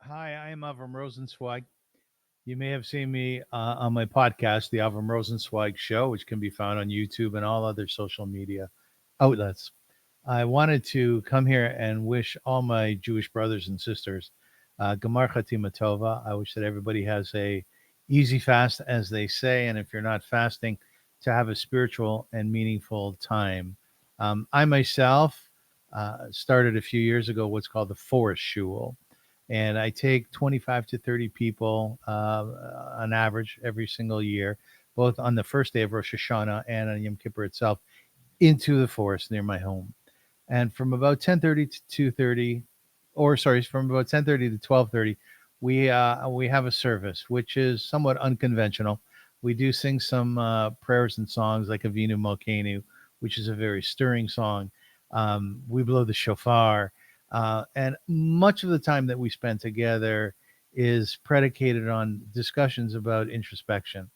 Hi, I am Avrum Rosensweig. You may have seen me on my podcast, The Avrum Rosensweig Show, which can be found on YouTube and all other social media outlets. I wanted to come here and wish all my Jewish brothers and sisters Gmar Chatimah Tova. I wish that everybody has a easy fast, as they say, and if you're not fasting, to have a spiritual and meaningful time. I myself started a few years ago what's called the Forest Shul, and I take 25 to 30 people on average every single year, both on the first day of Rosh Hashanah and on Yom Kippur itself, into the forest near my home. And from about 10:30 to 2:30, or sorry, from about 10:30 to 12:30, we have a service which is somewhat unconventional. We do sing some prayers and songs like Avinu Malkeinu, which is a very stirring song. We blow the shofar, and much of the time that we spend together is predicated on discussions about introspection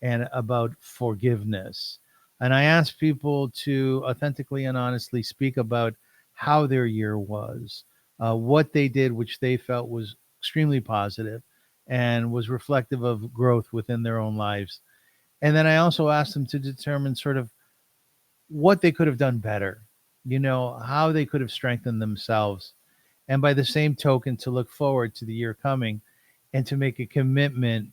and about forgiveness. And I ask people to authentically and honestly speak about how their year was, what they did, which they felt was extremely positive and was reflective of growth within their own lives. And then I also asked them to determine sort of what they could have done better, how they could have strengthened themselves. And by the same token, to look forward to the year coming and to make a commitment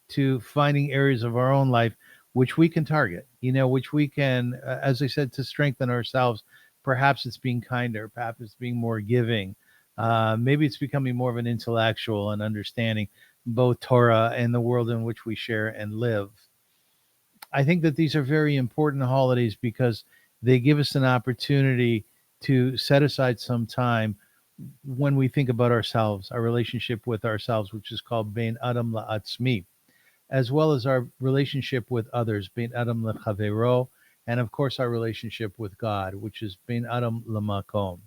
to finding areas of our own life which we can target, which we can, as I said, to strengthen ourselves. Perhaps it's being kinder, perhaps it's being more giving. Maybe it's becoming more of an intellectual and understanding both Torah and the world in which we share and live. I think that these are very important holidays because they give us an opportunity to set aside some time when we think about ourselves, our relationship with ourselves, which is called Bein Adam La'atzmi, as well as our relationship with others, Bein Adam Lechavero, and of course our relationship with God, which is Bein Adam Lamakom.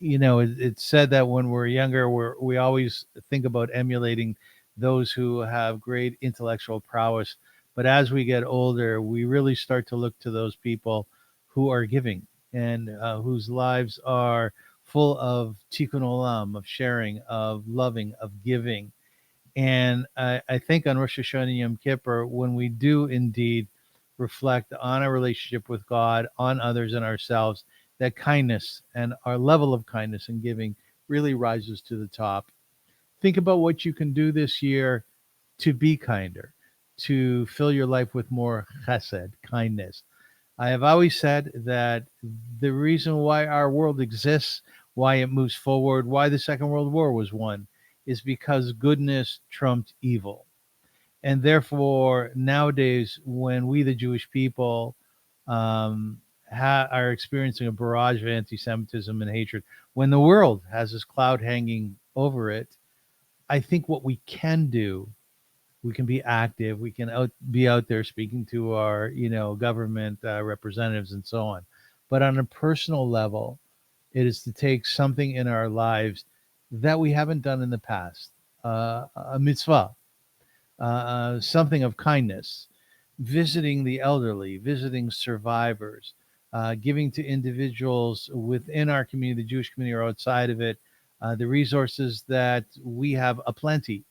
It's said that when we're younger, we always think about emulating those who have great intellectual prowess. But as we get older, we really start to look to those people who are giving and whose lives are full of tikkun olam, of sharing, of loving, of giving. And I think on Rosh Hashanah and Yom Kippur, when we do indeed reflect on our relationship with God, on others, and ourselves, that kindness and our level of kindness and giving really rises to the top. Think about what you can do this year to be kinder, to fill your life with more chesed, kindness. I have always said that the reason why our world exists, why it moves forward, why the Second World War was won, is because goodness trumped evil. And therefore, nowadays, when we, the Jewish people, are experiencing a barrage of anti Semitism and hatred, when the world has this cloud hanging over it, I think what we can do, we can be active, we can be out there speaking to our, government representatives and so on. But on a personal level, it is to take something in our lives that we haven't done in the past, a mitzvah, something of kindness, visiting the elderly, visiting survivors, giving to individuals within our community, the Jewish community or outside of it, the resources that we have aplenty,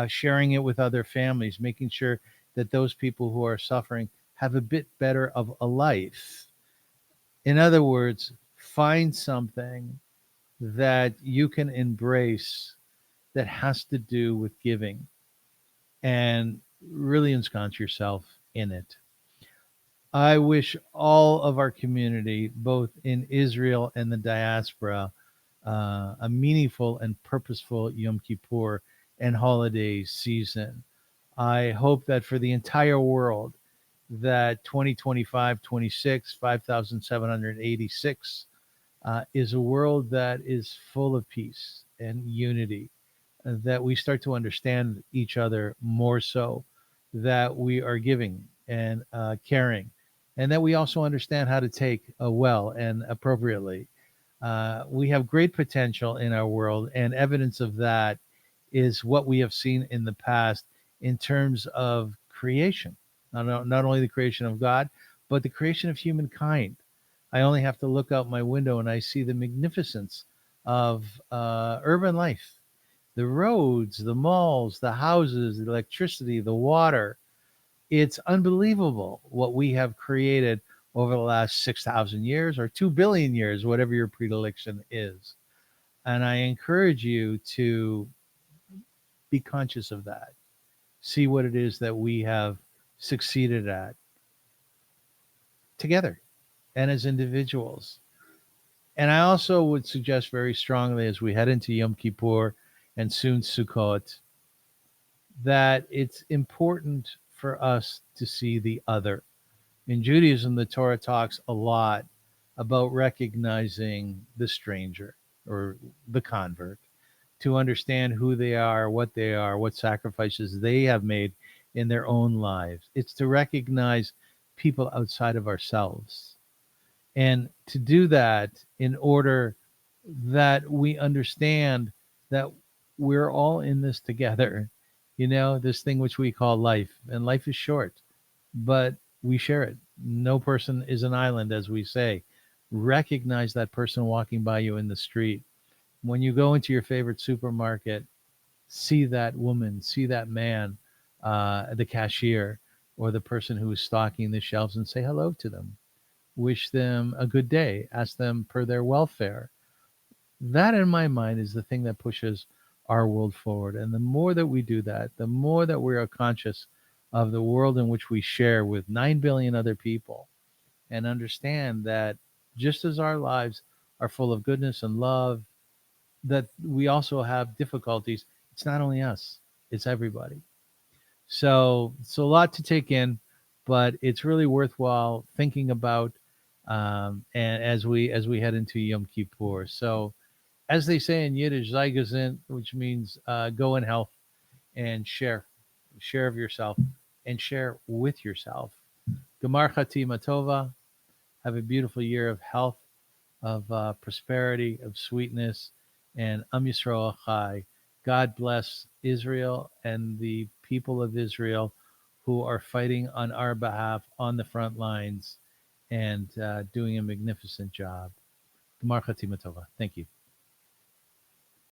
sharing it with other families, making sure that those people who are suffering have a bit better of a life. In other words, find something that you can embrace that has to do with giving and really ensconce yourself in it. I wish all of our community, both in Israel and the diaspora, a meaningful and purposeful Yom Kippur and holiday season. I hope that for the entire world, that 2025, 26, 5,786 is a world that is full of peace and unity, that we start to understand each other more so, that we are giving and caring, and that we also understand how to take well and appropriately. We have great potential in our world, and evidence of that is what we have seen in the past in terms of creation, not only the creation of God, but the creation of humankind. I only have to look out my window and I see the magnificence of urban life The roads, the malls, the houses, the electricity, the water. It's unbelievable what we have created over the last 6,000 years or 2 billion years, whatever your predilection is. And I encourage you to be conscious of that. See what it is that we have succeeded at together and as individuals. And I also would suggest very strongly as we head into Yom Kippur and soon Sukkot that it's important for us to see the other. In Judaism, the Torah talks a lot about recognizing the stranger or the convert, to understand who they are, what sacrifices they have made in their own lives. It's to recognize people outside of ourselves. And to do that in order that we understand that we're all in this together, this thing which we call life. And life is short, but we share it. No person is an island, as we say. Recognize that person walking by you in the street. When you go into your favorite supermarket, see that woman, see that man, the cashier, or the person who is stocking the shelves, and say hello to them. Wish them a good day. Ask them per their welfare. That, in my mind, is the thing that pushes our world forward. And the more that we do that, the more that we are conscious of the world in which we share with 9 billion other people, and understand that just as our lives are full of goodness and love, that we also have difficulties. It's not only us, it's everybody. So it's a lot to take in, but it's really worthwhile thinking about, and as we head into Yom Kippur. So as they say in Yiddish, sei gesund, which means go in health and share of yourself and share with yourself. Gmar Chatimah Tova. Have a beautiful year of health, of prosperity, of sweetness, and Yisrael Chai. God bless Israel and the people of Israel who are fighting on our behalf on the front lines and doing a magnificent job. Gmar Chatimah Tova. Thank you.